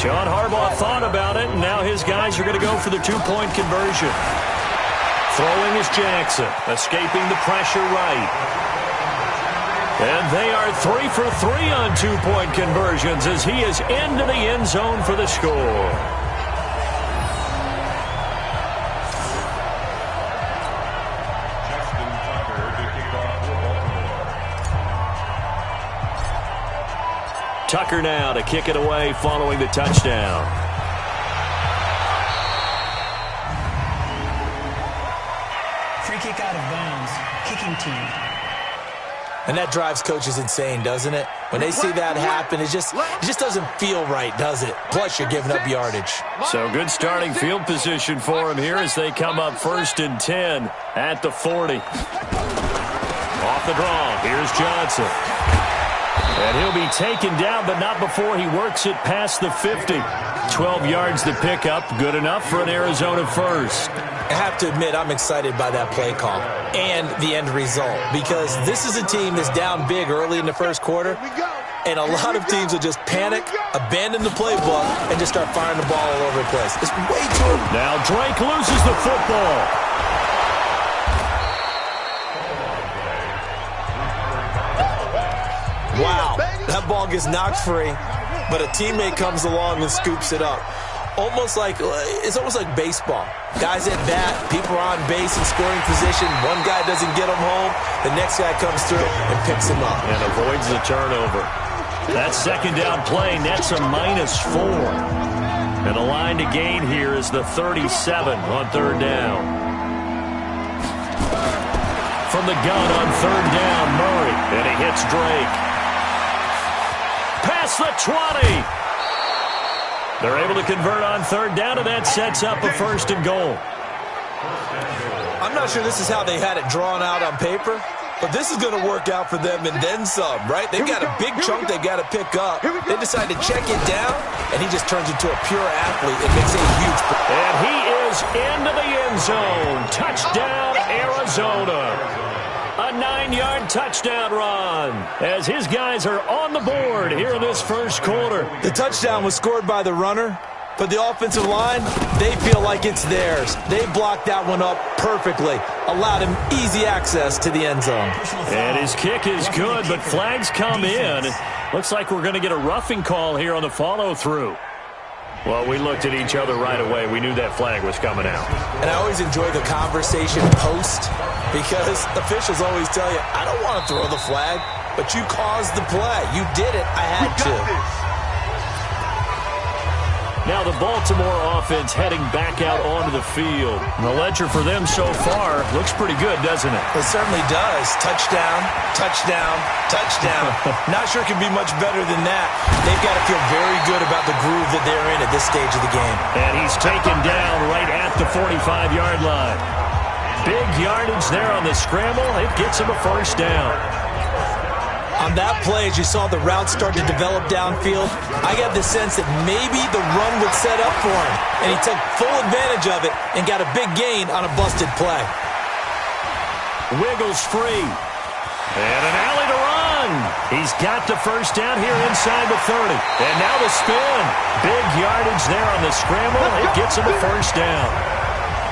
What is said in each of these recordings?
John Harbaugh thought about it, and now his guys are going to go for the two-point conversion. Throwing is Jackson, escaping the pressure right. And they are 3 for 3 on two-point conversions as he is into the end zone for the score. Tucker now to kick it away following the touchdown. Free kick out of bounds. Kicking team. And that drives coaches insane, doesn't it? When they see that happen, it just doesn't feel right, does it? Plus, you're giving up yardage. So good starting field position for him here as they come up 1st and 10 at the 40. Off the draw, here's Johnson. And he'll be taken down, but not before he works it past the 50. 12 yards to pick up, good enough for an Arizona first. I have to admit, I'm excited by that play call and the end result because this is a team that's down big early in the first quarter, and a lot of teams will just panic, abandon the playbook, and just start firing the ball all over the place. It's way too... Now Drake loses the football. Wow, that ball gets knocked free, but a teammate comes along and scoops it up. It's almost like baseball. Guys at bat, people are on base in scoring position. One guy doesn't get him home. The next guy comes through and picks him up. And avoids the turnover. That second down play nets a -4. And the line to gain here is the 37 on 3rd down. From the gun on 3rd down, Murray. And he hits Drake. Past the 20. They're able to convert on 3rd down, and that sets up a 1st and goal. I'm not sure this is how they had it drawn out on paper, but this is going to work out for them and then some, right? They've got a big chunk they've got to pick up. They decide to check it down, and he just turns into a pure athlete. It makes a huge play. And he is into the end zone. Touchdown, Arizona. A 9-yard touchdown run as his guys are on the board here in this first quarter. The touchdown was scored by the runner, but the offensive line, they feel like it's theirs. They blocked that one up perfectly, allowed him easy access to the end zone. And his kick is good, but flags come in. Looks like we're going to get a roughing call here on the follow-through. Well, we looked at each other right away. We knew that flag was coming out. And I always enjoy the conversation post because officials always tell you, I don't want to throw the flag, but you caused the play. You did it. I had to. Now the Baltimore offense heading back out onto the field. And the ledger for them so far looks pretty good, doesn't it? It certainly does. Touchdown, touchdown, touchdown. Not sure it can be much better than that. They've got to feel very good about the groove that they're in at this stage of the game. And he's taken down right at the 45-yard line. Big yardage there on the scramble. It gets him a 1st down. On that play, as you saw the route start to develop downfield, I got the sense that maybe the run would set up for him, and he took full advantage of it and got a big gain on a busted play. Wiggles free. And an alley to run. He's got the 1st down here inside the 30. And now the spin. Big yardage there on the scramble. It gets him a 1st down.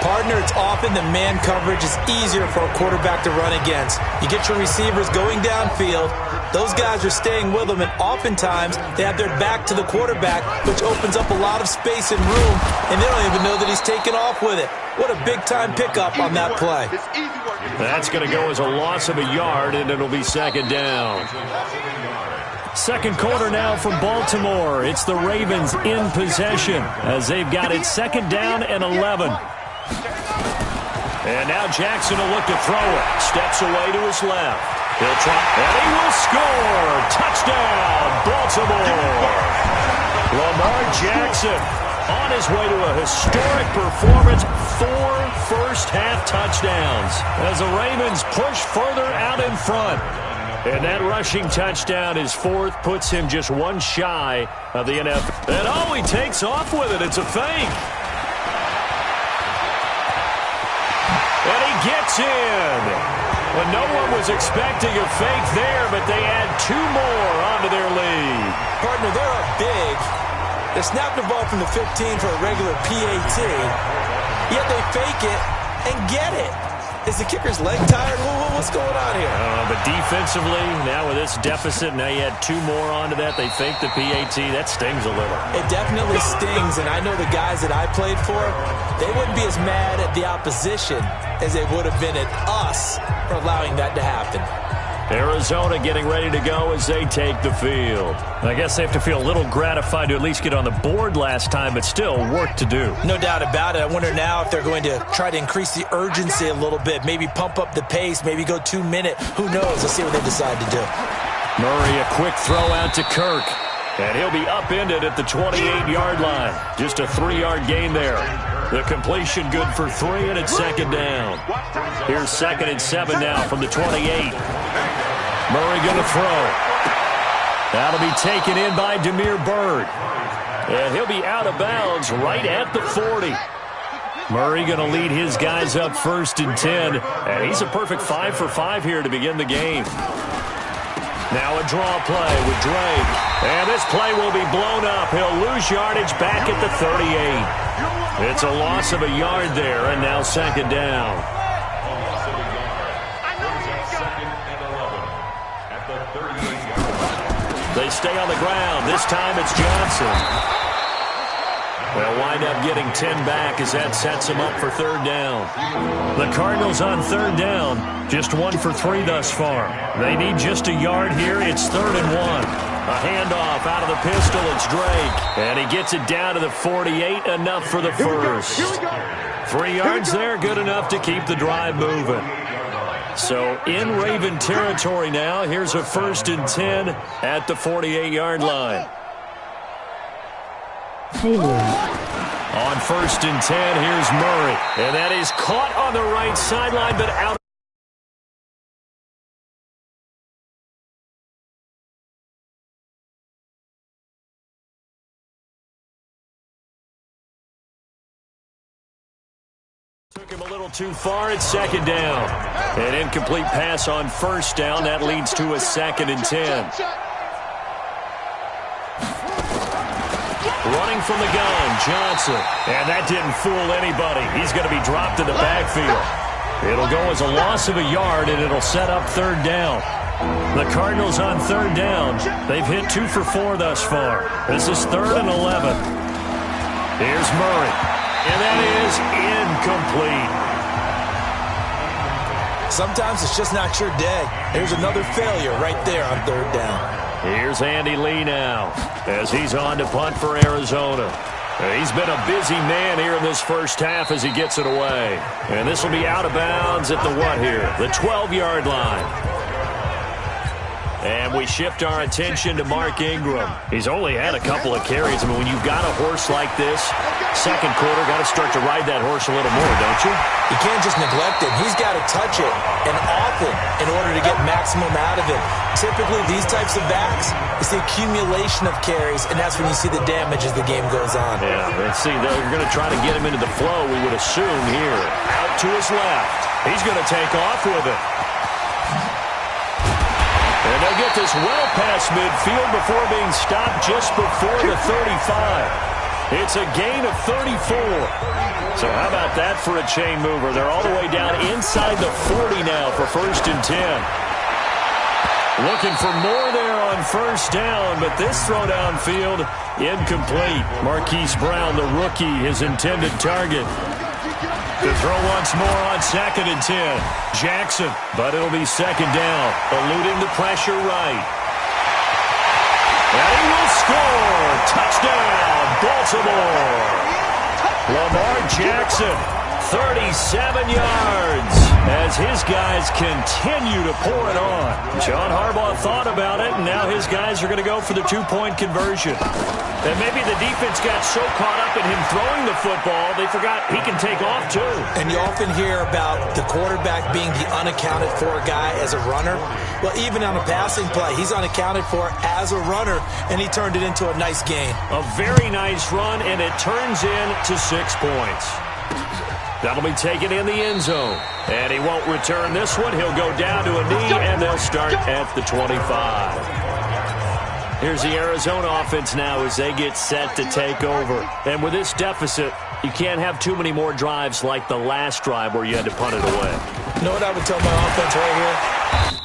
Partner, it's often the man coverage is easier for a quarterback to run against. You get your receivers going downfield. Those guys are staying with them, and oftentimes they have their back to the quarterback, which opens up a lot of space and room, and they don't even know that he's taken off with it. What a big-time pickup on that play. That's going to go as a loss of a yard, and it'll be 2nd down. Second quarter now from Baltimore. It's the Ravens in possession as they've got it 2nd down and 11. And now Jackson will look to throw it. Steps away to his left. He'll try, and he will score. Touchdown, Baltimore. Lamar Jackson on his way to a historic performance. 4 first-half touchdowns as the Ravens push further out in front. And that rushing touchdown, his 4th, puts him just one shy of the NFL. And oh, he takes off with it. It's a fake. And he gets in. Well, no one was expecting a fake there, but they add 2 more onto their lead. Partner, there are big. They're snapping the ball from the 15 for a regular PAT, yet they fake it and get it. Is the kicker's leg tired? What's going on here? But defensively, now with this deficit, now you add 2 more onto that. They fake the PAT. That stings a little. It definitely stings, and I know the guys that I played for, they wouldn't be as mad at the opposition as they would have been at us for allowing that to happen. Arizona getting ready to go as they take the field. I guess they have to feel a little gratified to at least get on the board last time, but still work to do. No doubt about it. I wonder now if they're going to try to increase the urgency a little bit, maybe pump up the pace, maybe go 2-minute. Who knows? Let's see what they decide to do. Murray, a quick throw out to Kirk. And he'll be upended at the 28-yard line. Just a 3-yard gain there. The completion good for 3, and it's second down. Here's 2nd and 7 now from the 28. Murray going to throw. That'll be taken in by Damiere Byrd. And he'll be out of bounds right at the 40. Murray going to lead his guys up 1st and 10. And he's a perfect 5 for 5 here to begin the game. Now a draw play with Drake. And this play will be blown up. He'll lose yardage back at the 38. It's a loss of a yard there, and now second down. They stay on the ground. This time it's Johnson. They'll wind up getting 10 back as that sets them up for 3rd down. The Cardinals on 3rd down, just 1 for 3 thus far. They need just a yard here. It's 3rd and 1. A handoff out of the pistol. It's Drake. And he gets it down to the 48, enough for the first. 3 yards there, good enough to keep the drive moving. So in Raven territory now. Here's a 1st and 10 at the 48-yard line. On 1st and 10, here's Murray. And that is caught on the right sideline, but out. Took him a little too far. It's second down. An incomplete pass on 1st down. That leads to a 2nd and 10. Running from the gun, Johnson. And that didn't fool anybody. He's going to be dropped in the backfield. It'll go as a loss of a yard, and it'll set up 3rd down. The Cardinals on 3rd down. They've hit 2 for 4 thus far. This is 3rd and 11. Here's Murray. And that is incomplete. Sometimes it's just not your day. There's another failure right there on 3rd down. Here's Andy Lee now as he's on to punt for Arizona. He's been a busy man here in this first half as he gets it away. And this will be out of bounds at the what here? The 12-yard line. And we shift our attention to Mark Ingram. He's only had a couple of carries. I mean, when you've got a horse like this, second quarter, got to start to ride that horse a little more, don't you? You can't just neglect it. He's got to touch it, and often, in order to get maximum out of it. Typically, these types of backs, it's the accumulation of carries, and that's when you see the damage as the game goes on. Yeah, let's see. They're going to try to get him into the flow, we would assume here. Out to his left. He's going to take off with it. And they'll get this well past midfield before being stopped just before the 35. It's a gain of 34. So how about that for a chain mover? They're all the way down inside the 40 now for 1st and 10. Looking for more there on 1st down, but this throw downfield incomplete. Marquise Brown, the rookie, his intended target. The throw once more on 2nd and 10. Jackson, but it'll be 2nd down, eluding the pressure right. And he will score. Touchdown, Baltimore. Lamar Jackson, 37 yards as his guys continue to pour it on. John Harbaugh thought about it, and now his guys are going to go for the 2-point conversion. And maybe the defense got so caught up in him throwing the football, they forgot he can take off too. And you often hear about the quarterback being the unaccounted for guy as a runner. Well, even on a passing play, he's unaccounted for as a runner, and he turned it into a nice game. A very nice run, and it turns into 6 points. That'll be taken in the end zone. And he won't return this one. He'll go down to a knee, and they'll start at the 25. Here's the Arizona offense now as they get set to take over. And with this deficit, you can't have too many more drives like the last drive where you had to punt it away. You know what I would tell my offense right here?